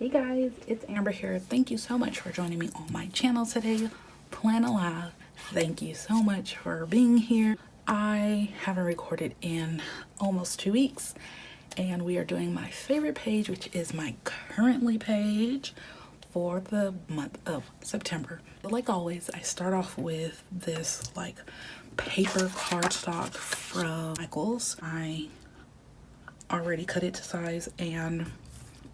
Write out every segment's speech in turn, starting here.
Hey guys, it's Amber here. Thank you so much for joining me on my channel today. Plan Alive. Thank you so much for being here. I haven't recorded in almost 2 weeks, and we are doing my favorite page, which is my currently page for the month of September. Like always, I start off with this like paper cardstock from Michaels. I already cut it to size and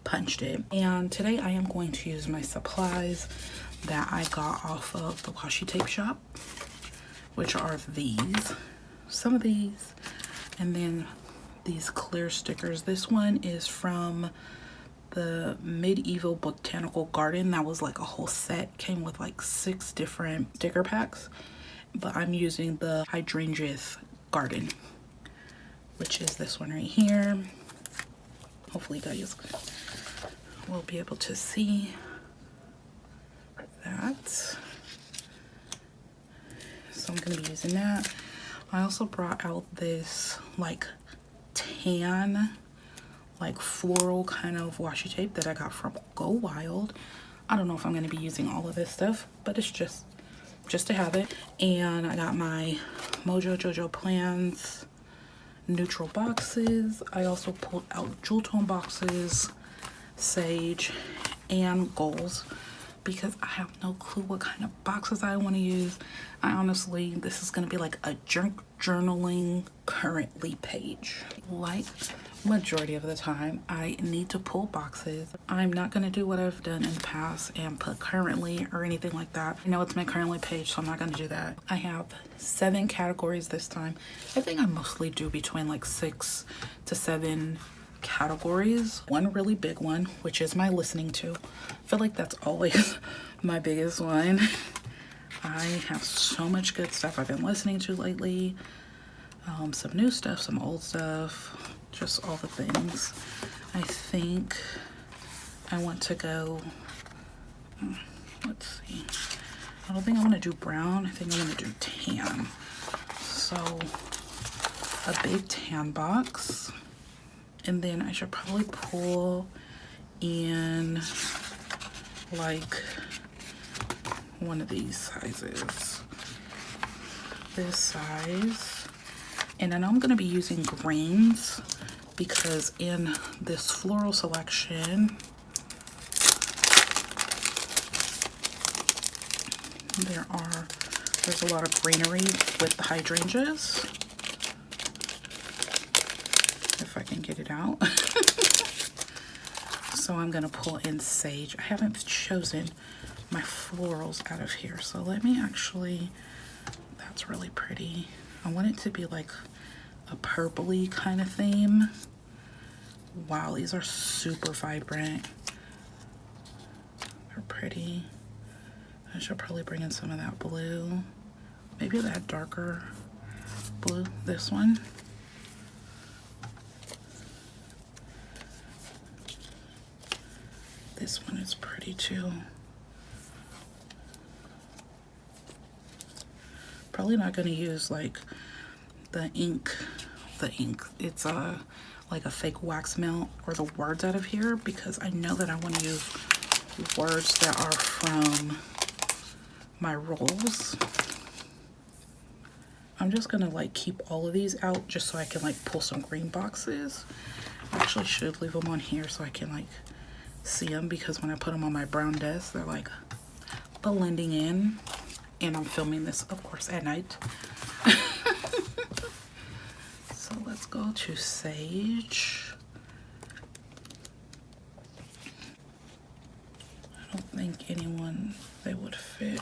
punched it, and today I am going to use my supplies that I got off of the Washi Tape Shop, which are these, some of these, and then these clear stickers. This one is from the Medieval Botanical Garden. That was like a whole set, came with like 6 different sticker packs, but I'm using the Hyacinth Garden, which is this one right here. Hopefully you guys will be able to see that. So I'm going to be using that. I also brought out this like tan, like floral kind of washi tape that I got from Go Wild. I don't know if I'm going to be using all of this stuff, but it's just to have it. And I got my Mojo Jojo Plans neutral boxes. I also pulled out jewel tone boxes, sage, and goals, because I have no clue what kind of boxes I want to use. I honestly, this is going to be like a journaling currently page. Like majority of the time, I need to pull boxes. I'm not going to do what I've done in the past and put currently or anything like that. I know it's my currently page, so I'm not going to do that. I have 7 categories this time. I think I mostly do between like 6 to 7 categories. One really big one, which is my listening to. I feel like that's always my biggest one. I have so much good stuff I've been listening to lately. Some new stuff, some old stuff, just all the things. I think I want to go, let's see, I don't think I want to do brown. I think I want to do tan. So a big tan box, and then I should probably pull in like one of these sizes, this size. And I know I'm going to be using greens because in this floral selection there's a lot of greenery with the hydrangeas, if I can get it out. So I'm going to pull in sage. I haven't chosen my florals out of here, so let me actually, that's really pretty. I want it to be like a purpley kind of theme. Wow, these are super vibrant. They're pretty. I should probably bring in some of that blue. Maybe that darker blue, this one. This one is pretty too. Probably not going to use like the ink. It's like a fake wax melt or the words out of here, because I know that I want to use words that are from my rolls. I'm just gonna like keep all of these out just so I can like pull some green boxes. I actually should leave them on here so I can like see them, because when I put them on my brown desk, they're like blending in. And I'm filming this, of course, at night. So let's go to sage. I don't think anyone they would fit,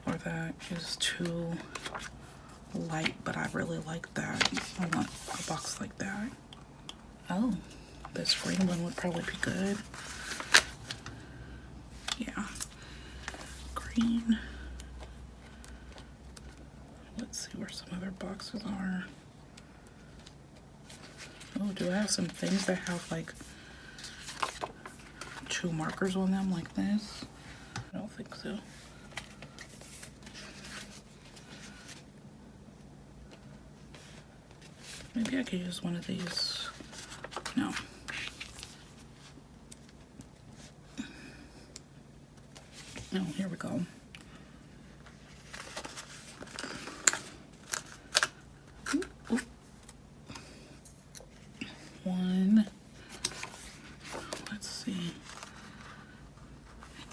or that is too light, but I really like that. I want a box like that. Oh, this green one would probably be good. Yeah, green. Let's see where some other boxes are. Oh, do I have some things that have like 2 markers on them like this? I don't think so. Maybe I could use one of these. No. Oh, here we go. Ooh. One. Let's see.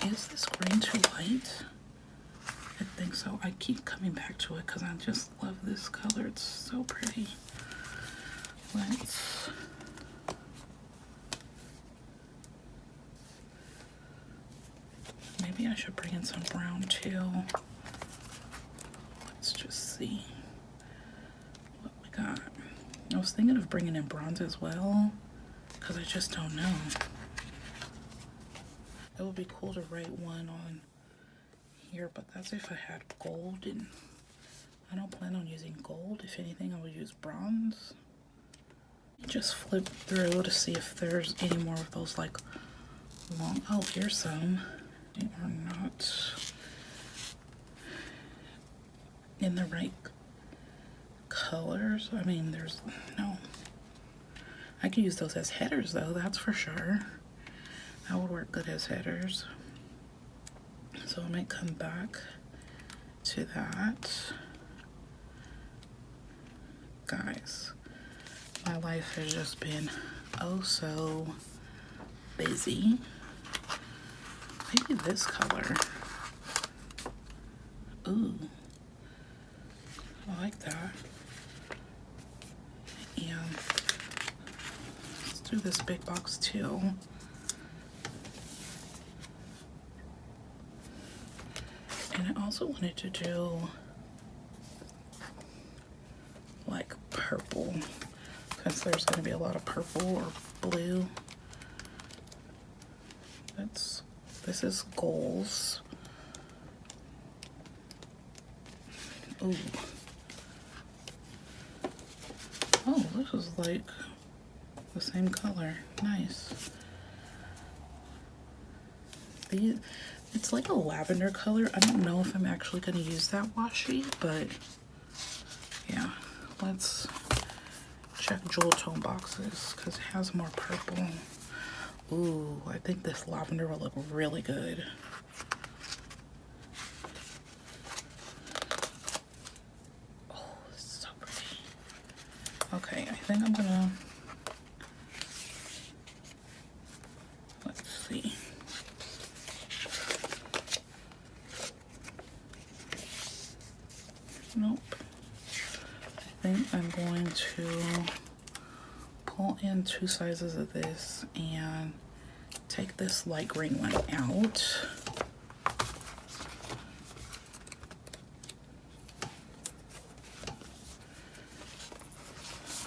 Is this green too light? I think so. I keep coming back to it because I just love this color. It's so pretty. Let's... Maybe I should bring in some brown too. Let's just see what we got. I was thinking of bringing in bronze as well because I just don't know. It would be cool to write one on here, but that's if I had gold, and I don't plan on using gold. If anything, I would use bronze. Just flip through to see if there's any more of those like long... Oh, here's some. They are not in the right colors. I mean, there's no... I could use those as headers though, that's for sure. That would work good as headers. So I might come back to that. Guys, my life has just been oh so busy. Maybe this color. Ooh, I like that. And let's do this big box too. And I also wanted to do like purple, since there's going to be a lot of purple or blue. This is goals. Ooh. Oh, this is like the same color. Nice. It's like a lavender color. I don't know if I'm actually going to use that washi, but yeah, let's check jewel tone boxes because it has more purple. Ooh, I think this lavender will look really good. Oh, it's so pretty. Okay, I think I'm gonna... Let's see. Nope. I think I'm going to pull in 2 sizes of this and take this light green one out.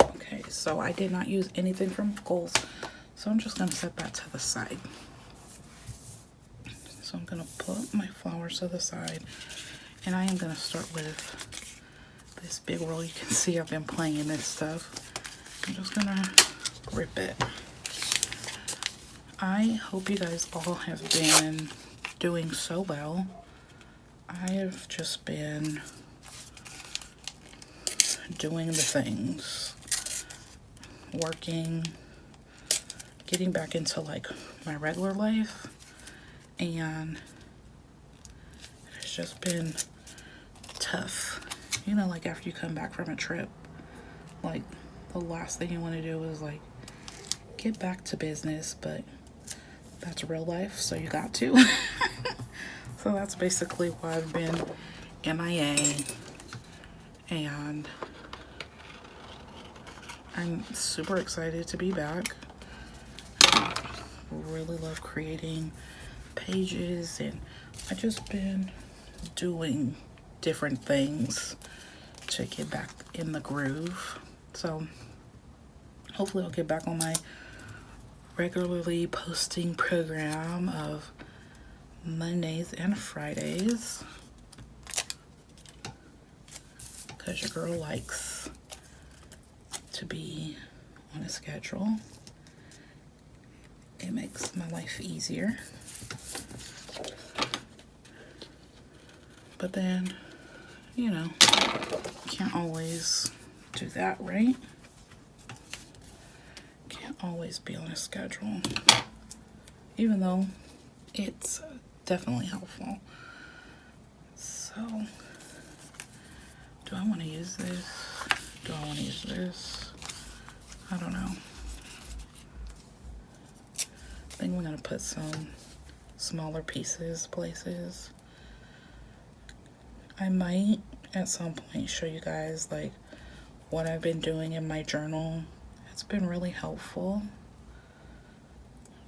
Okay, so I did not use anything from goals, so I'm just going to set that to the side. So I'm going to put my flowers to the side, and I am going to start with this big roll. You can see I've been playing in this stuff. I'm just gonna rip it. I hope you guys all have been doing so well. I have just been doing the things, working, getting back into like my regular life, and it's just been tough. You know, like after you come back from a trip, like the last thing you want to do is like get back to business, but that's real life, so you got to. So that's basically why I've been MIA, and I'm super excited to be back. I really love creating pages, and I've just been doing different things to get back in the groove. So hopefully I'll get back on my regularly posting program of Mondays and Fridays, because your girl likes to be on a schedule. It makes my life easier. But then, you know, can't always do that, right? Can't always be on a schedule. Even though it's definitely helpful. So, do I want to use this? Do I want to use this? I don't know. I think we're going to put some smaller pieces places. I might at some point show you guys like what I've been doing in my journal. It's been really helpful.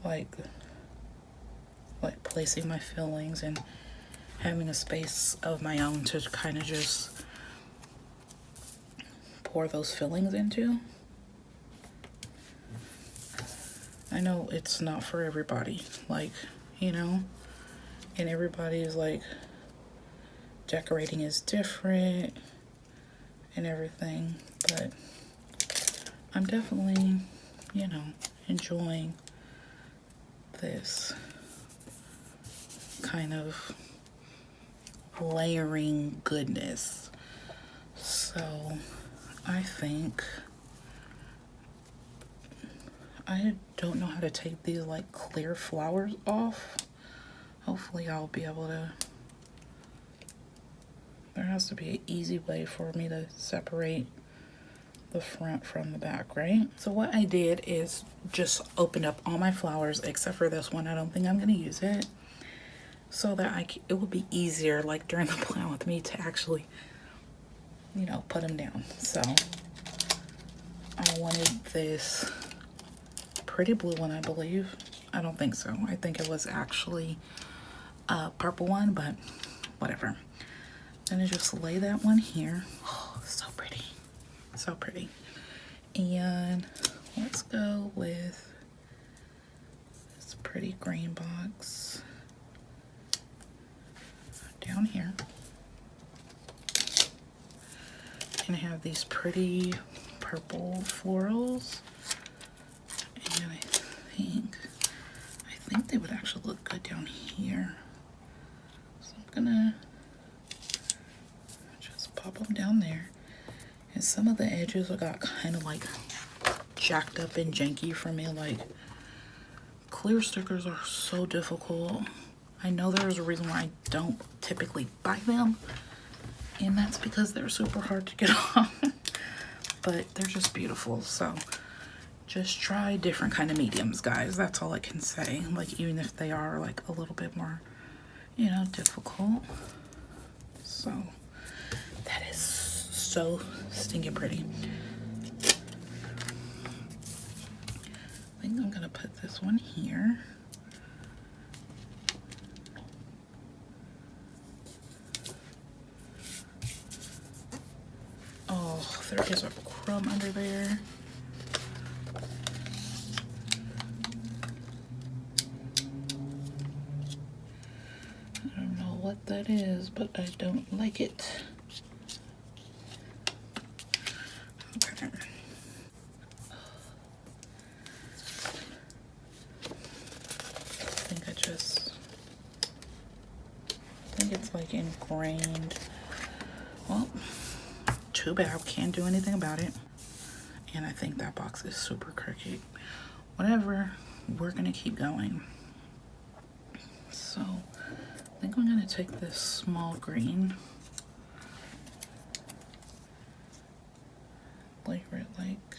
Like placing my feelings and having a space of my own to kind of just pour those feelings into. I know it's not for everybody, like, you know, and everybody's like decorating is different and everything, but I'm definitely, you know, enjoying this kind of layering goodness. So I think I don't know how to take these like clear flowers off. Hopefully I'll be able to. There has to be an easy way for me to separate the front from the back, right? So what I did is just open up all my flowers except for this one. I don't think I'm gonna use it, so that it will be easier like during the plan with me to actually, you know, put them down. So I wanted this pretty blue one, I believe. I don't think so. I think it was actually a purple one, but whatever. I'm gonna just lay that one here. Oh, so pretty. So pretty. And let's go with this pretty green box down here. And I have these pretty purple florals. And I think they would actually look good down here. So I'm gonna just pop them down there. And some of the edges got kind of like jacked up and janky for me. Like, clear stickers are so difficult. I know there's a reason why I don't typically buy them, and that's because they're super hard to get off. But they're just beautiful. So just try different kind of mediums, guys. That's all I can say. Like, even if they are like a little bit more, you know, difficult. So that is so stinking pretty. I think I'm gonna put this one here. Oh, there is a crumb under there. I don't know what that is, but I don't like it. Okay. I think it's like ingrained. Well, too bad. Can't do anything about it. And I think that box is super crooked. Whatever, we're gonna keep going. So I think I'm gonna take this small green, layer it like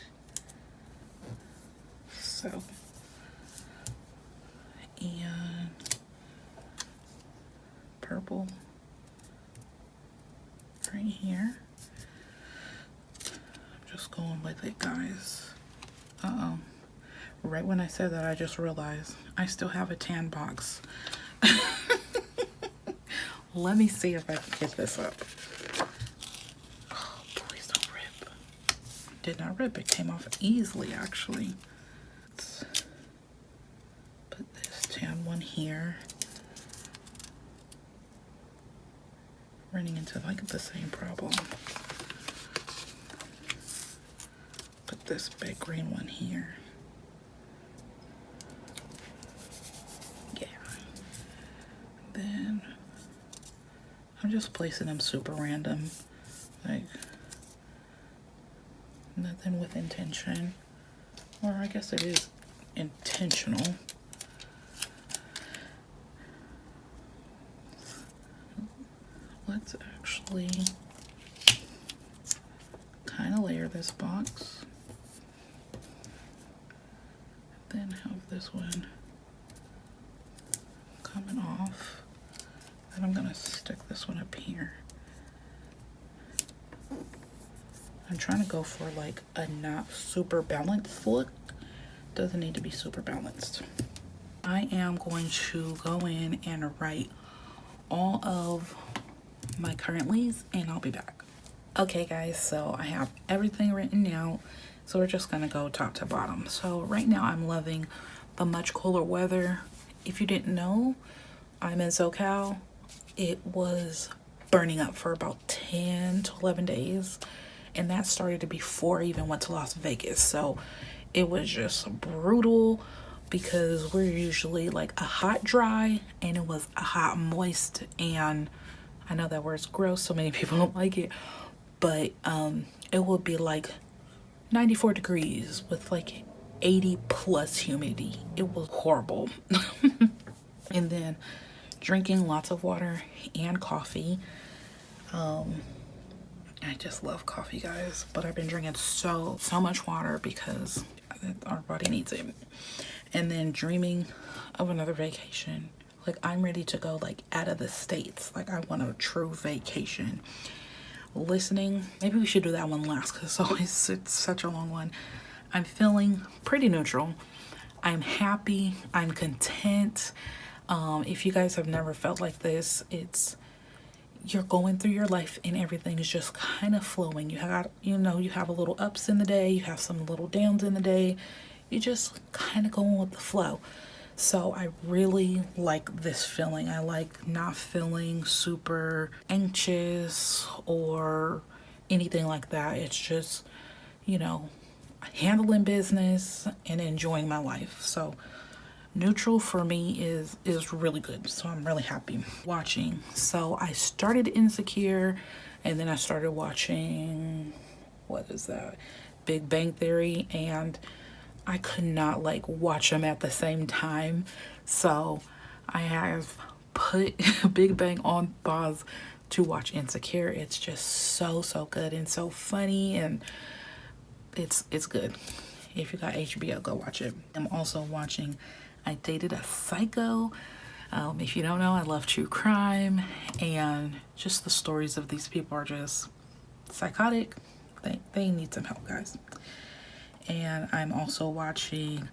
so, and purple right here. I'm just going with it, guys. Uh-oh. Right when I said that, I just realized I still have a tan box. Let me see if I can get this up. Oh, please don't rip. Did not rip. It came off easily, actually. Let's put this tan one here. Running into like the same problem. Put this big green one here. Yeah. Then I'm just placing them super random, like nothing with intention, or I guess it is intentional. let's actually kind of layer this box. Then have this one coming off. And I'm gonna stick this one up here. I'm trying to go for like a not super balanced look. Doesn't need to be super balanced. I am going to go in and write all of my currentlies and I'll be back. Okay guys, so I have everything written out. So we're just gonna go top to bottom. So right now I'm loving the much cooler weather. If you didn't know, I'm in SoCal. It was burning up for about 10 to 11 days. And that started before I even went to Las Vegas. So it was just brutal because we're usually like a hot dry and it was a hot moist. And I know that word's gross, so many people don't like it, but it would be like 94 degrees with like 80 plus humidity. It was horrible. And then drinking lots of water and coffee. I just love coffee, guys, but I've been drinking so much water because our body needs it. And then dreaming of another vacation. Like I'm ready to go like out of the States. Like I want a true vacation. Listening, maybe we should do that one last because it's such a long one. I'm feeling pretty neutral. I'm happy, I'm content. If you guys have never felt like this, you're going through your life and everything is just kind of flowing. You have a little ups in the day, you have some little downs in the day. You just kind of going with the flow. So I really like this feeling. I like not feeling super anxious or anything like that. It's just, handling business and enjoying my life. So neutral for me is really good. So I'm really happy watching. So I started Insecure and then I started watching, what is that? Big Bang Theory, and I could not like watch them at the same time. So I have put Big Bang on pause to watch Insecure. It's just so good and so funny, and it's good. If you got HBO, go watch it. I'm also watching I Dated a Psycho. If you don't know, I love true crime, and just the stories of these people are just psychotic. They need some help, guys. And I'm also watching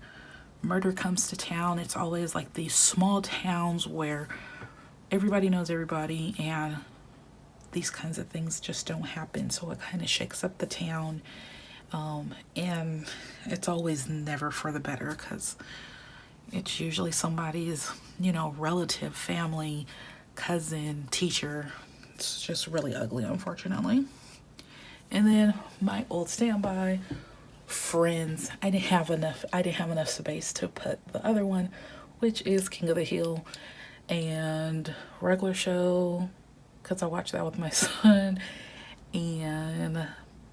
Murder Comes to Town. It's always like these small towns where everybody knows everybody and these kinds of things just don't happen. So it kind of shakes up the town. And it's always never for the better because it's usually somebody's, relative, family, cousin, teacher. It's just really ugly, unfortunately. And then my old standby, Friends. I didn't have enough space to put the other one, which is King of the Hill, and Regular Show, because I watched that with my son, and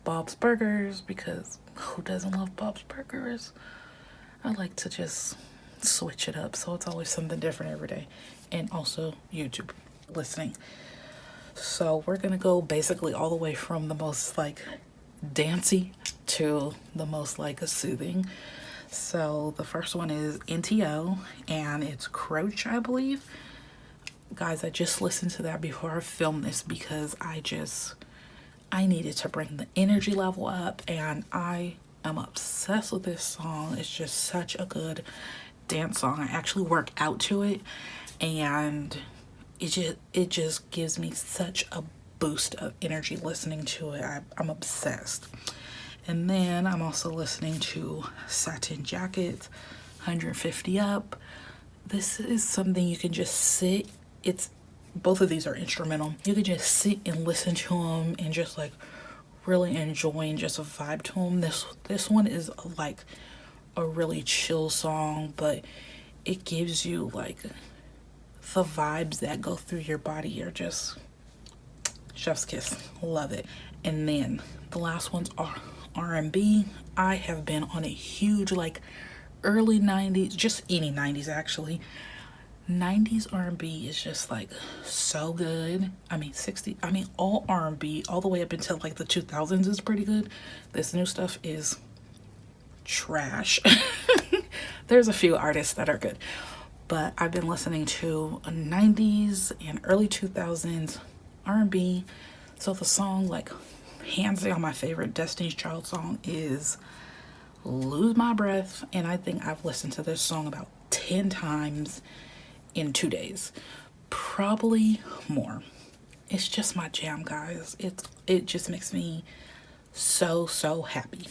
Bob's Burgers, because who doesn't love Bob's Burgers? I like to just switch it up, so it's always something different every day. And also YouTube listening. So we're gonna go basically all the way from the most like dancey to the most like soothing. So the first one is NTO, and it's Croach, I believe. Guys, I just listened to that before I filmed this because I needed to bring the energy level up, and I am obsessed with this song. It's just such a good dance song. I actually work out to it, and it just gives me such a boost of energy listening to it. I'm obsessed. And then I'm also listening to Satin Jacket, 150 Up. This is something you can just sit. Both of these are instrumental. You can just sit and listen to them and just like really enjoy and just vibe to them. This one is like a really chill song, but it gives you like the vibes that go through your body are just chef's kiss. Love it. And then the last ones are R&B. I have been on a huge like early 90s, just any 90s actually, 90s R&B is just like so good. I mean, all R&B all the way up until like the 2000s is pretty good. This new stuff is trash. There's a few artists that are good, but I've been listening to 90s and early 2000s R&B. So the song, like, hands down my favorite Destiny's Child song is Lose My Breath, and I think I've listened to this song about 10 times in 2 days, probably more. It's just my jam, guys. It just makes me so happy.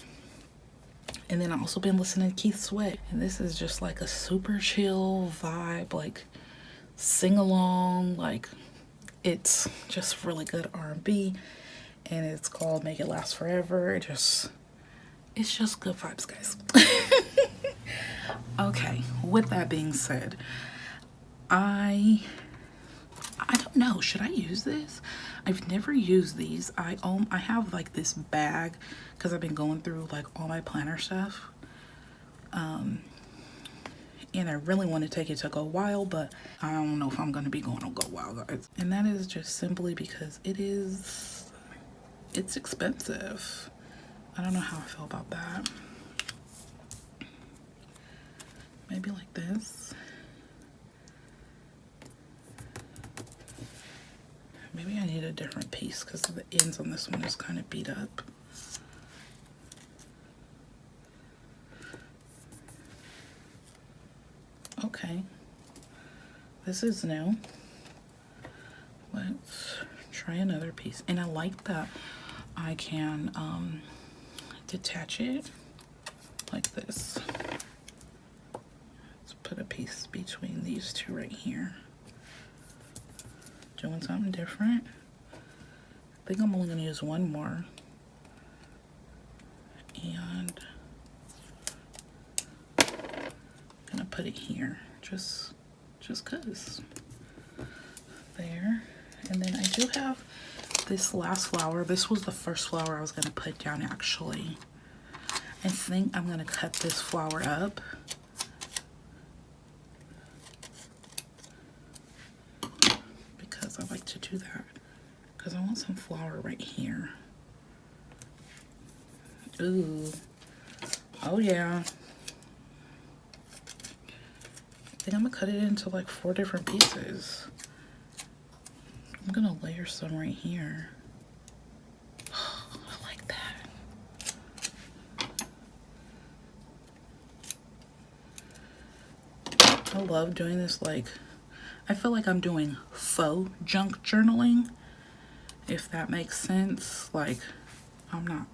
And then I've also been listening to Keith Sweat, and this is just like a super chill vibe, like sing along, like it's just really good R&B, and it's called Make It Last Forever. It's just good vibes, guys. Okay, with that being said, I don't know, should I use this? I've never used these. I have like this bag because I've been going through like all my planner stuff, and I really want to take it to Go Wild, but I don't know if I'm going to be going to Go Wild, guys. And that is just simply because it's expensive. I don't know how I feel about that. Maybe like this. Maybe I need a different piece because the ends on this one is kind of beat up. Okay, this is new. Let's try another piece. And I like that I can detach it like this. Let's put a piece between these two right here. Doing something different. I think I'm only going to use one more. And I'm going to put it here. Just cause. There. And then I do have this last flower. This was the first flower I was going to put down, actually. I think I'm going to cut this flower up. Because I like to do that. Because I want some flower right here. Ooh. Oh, yeah. I think I'm going to cut it into like 4 different pieces. I'm going to layer some right here. I like that. I love doing this, like, I feel like I'm doing faux junk journaling, if that makes sense. Like, I'm not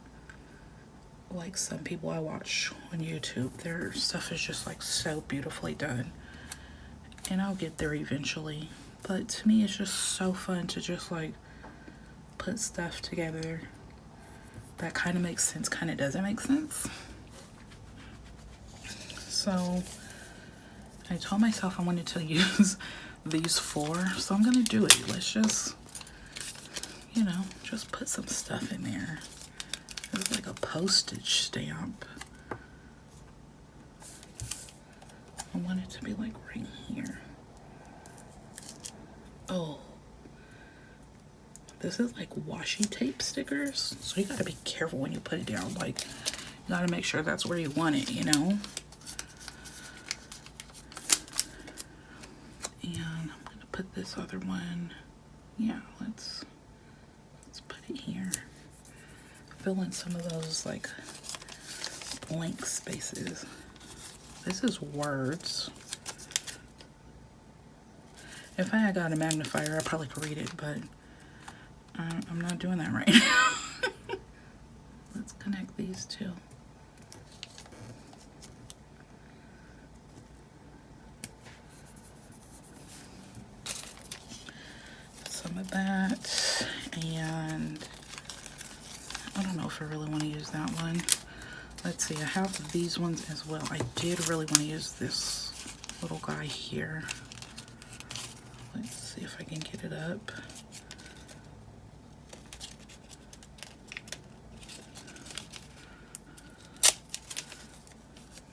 like some people I watch on YouTube. Their stuff is just like so beautifully done. And I'll get there eventually. But to me, it's just so fun to just like put stuff together that kind of makes sense, kind of doesn't make sense. So I told myself I wanted to use these 4, so I'm gonna do it. Let's just, you know, just put some stuff in there. It's like a postage stamp. I want it to be like right here. Oh, this is like washi tape stickers, so you gotta be careful when you put it down. Like, you gotta make sure that's where you want it, you know. And I'm gonna put this other one. Yeah, let's put it here. Fill in some of those like blank spaces. This is words. If I had got a magnifier, I probably could read it, but I'm not doing that right now. Let's connect these two. Some of that, and I don't know if I really want to use that one. Let's see, I have these ones as well. I did really want to use this little guy here. Let's see if I can get it up.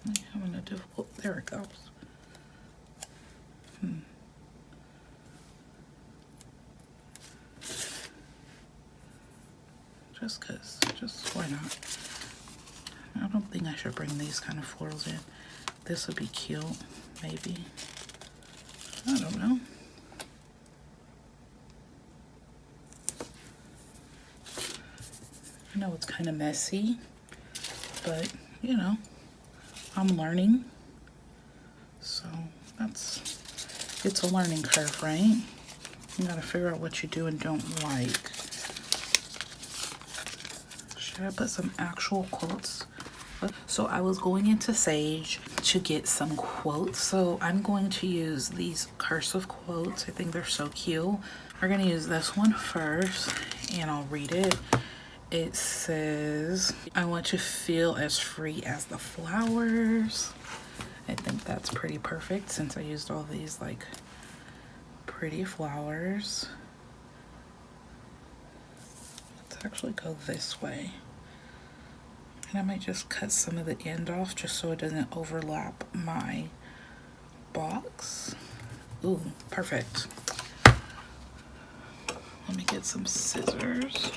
I'm having a difficult, there it goes. just cause, just why not? I don't think I should bring these kind of florals in. This would be cute, maybe. I don't know. I know it's kind of messy, but you know, I'm learning. So it's a learning curve, right? You gotta figure out what you do and don't like. Should I put some actual quotes? So I was going into Sage to get some quotes. So I'm going to use these cursive quotes. I think they're so cute. We're gonna use this one first and I'll read it. It says, I want to feel as free as the flowers. I think that's pretty perfect since I used all these like pretty flowers. Let's actually go this way. And I might just cut some of the end off just so it doesn't overlap my box. Ooh, perfect. Let me get some scissors.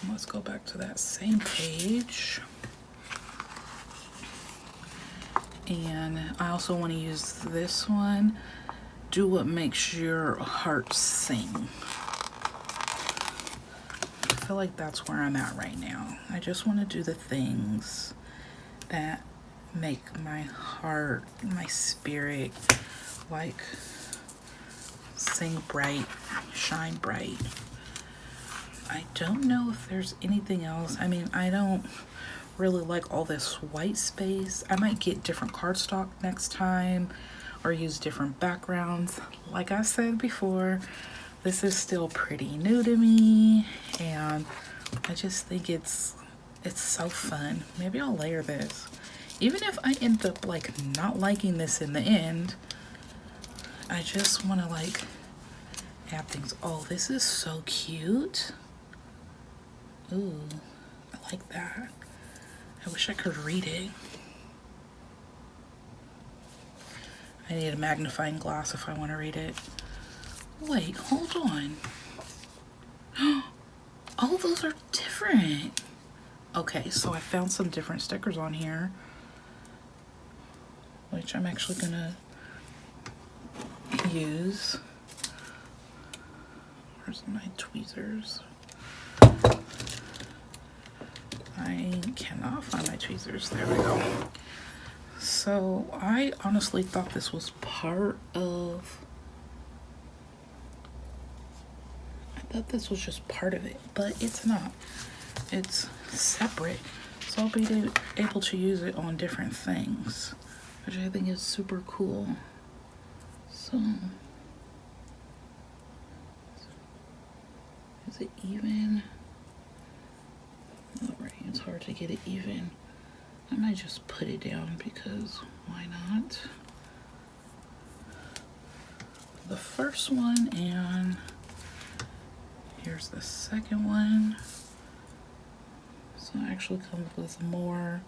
And let's go back to that same page. And I also want to use this one. Do what makes your heart sing. I feel like that's where I'm at right now. I just want to do the things that make my heart, my spirit, like sing bright, shine bright. I don't know if there's anything else. I mean, I don't really like all this white space. I might get different cardstock next time or use different backgrounds. Like I said before, this is still pretty new to me and I just think it's so fun. Maybe I'll layer this. Even if I end up like not liking this in the end, I just want to like add things. Oh, this is so cute. Ooh, I like that. I wish I could read it. I need a magnifying glass if I want to read it. Wait, hold on. Oh, those are different. Okay, so I found some different stickers on here, which I'm actually gonna use. Where's my tweezers? I cannot find my tweezers. There we go. So I honestly thought this was part of, I thought this was just part of it, but it's not. It's separate. So I'll be able to use it on different things, which I think is super cool. So, is it even? All right, it's hard to get it even. I might just put it down because why not? The first one, and here's the second one. So it actually comes with more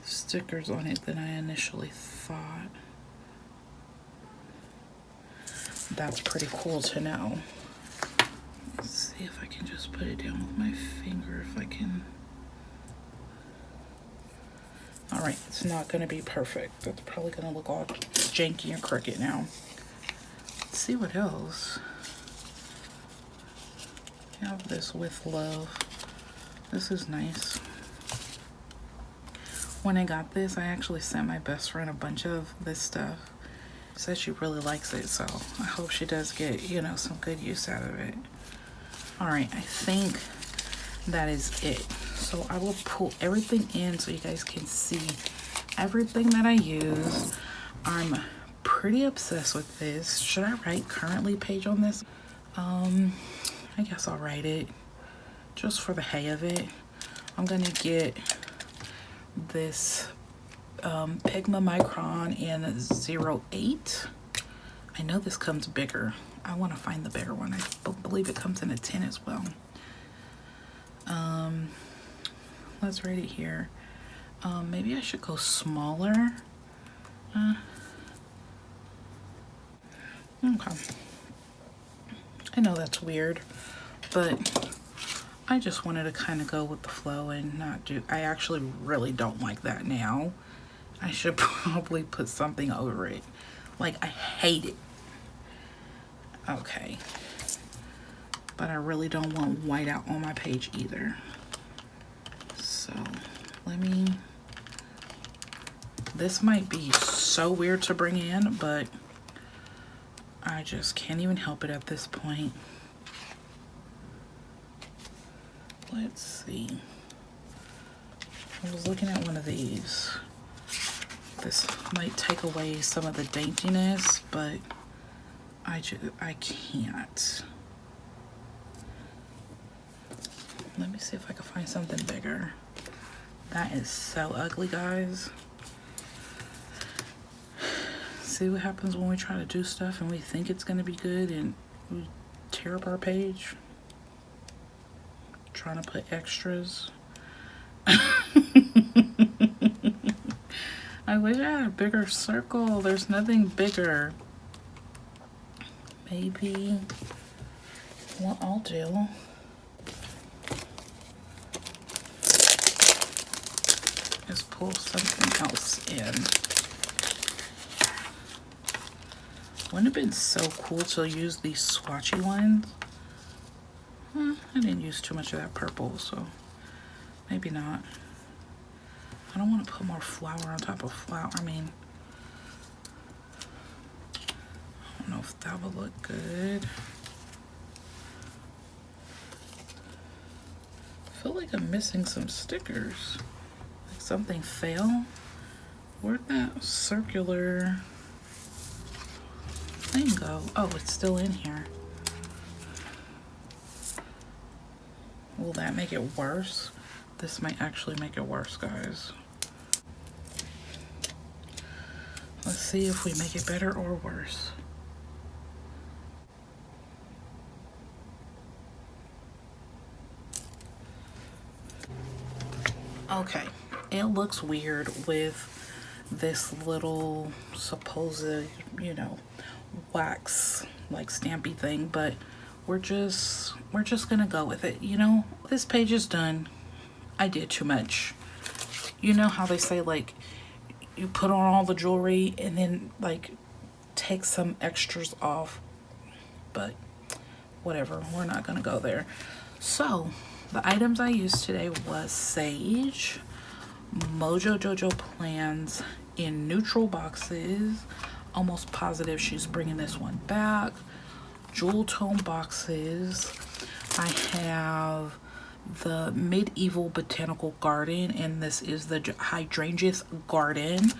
stickers on it than I initially thought. That's pretty cool to know. Let's see if I can just put it down with my finger if I can. All right, it's not gonna be perfect. That's probably gonna look all janky and crooked now. Let's see what else. I have this with love. This is nice. When I got this, I actually sent my best friend a bunch of this stuff. She said she really likes it, so I hope she does get, you know, some good use out of it. All right, I think that is it. So I will pull everything in so you guys can see everything that I use. I'm pretty obsessed with this. Should I write currently page on this? I guess I'll write it just for the hay of it. I'm gonna get this Pigma Micron in 08. I know this comes bigger. I want to find the bigger one. I believe it comes in a 10 as well. Let's write it here. Maybe I should go smaller. Okay. I know that's weird, but I just wanted to kind of go with the flow and not do, I actually really don't like that now. I should probably put something over it. Like, I hate it. Okay. But I really don't want white out on my page either. So, let me, this might be so weird to bring in, but I just can't even help it at this point. Let's see. I was looking at one of these. This might take away some of the daintiness, but I can't. Let me see if I can find something bigger. That is so ugly, guys. See what happens when we try to do stuff and we think it's gonna be good and we tear up our page. Trying to put extras. I wish I had a bigger circle. There's nothing bigger. Maybe what I'll do is pull something else in. Wouldn't it have been so cool to use these swatchy ones? I didn't use too much of that purple, so maybe not. I don't want to put more flower on top of flower. I mean, I don't know if that would look good. I feel like I'm missing some stickers. Like something fell. Where'd that circular thing go? Oh, it's still in here. Will that make it worse? This might actually make it worse, guys. Let's see if we make it better or worse. Okay, it looks weird with this little supposed, you know, wax like stampy thing, but we're just gonna go with it. You know, this page is done. I did too much. You know how they say, like, you put on all the jewelry and then like take some extras off, but whatever, we're not gonna go there. So the items I used today was sage, Mojo Jojo plans in neutral boxes. Almost positive she's bringing this one back. Jewel tone boxes. I have the Medieval Botanical Garden, and this is the Hydrangeas Garden.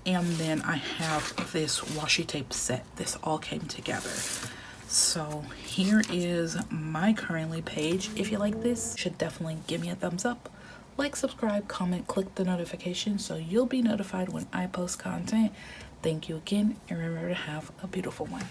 And then I have this washi tape set. This all came together. So here is my currently page. If you like this, you should definitely give me a thumbs up. Like, subscribe, comment, click the notification so you'll be notified when I post content. Thank you again, and remember to have a beautiful one.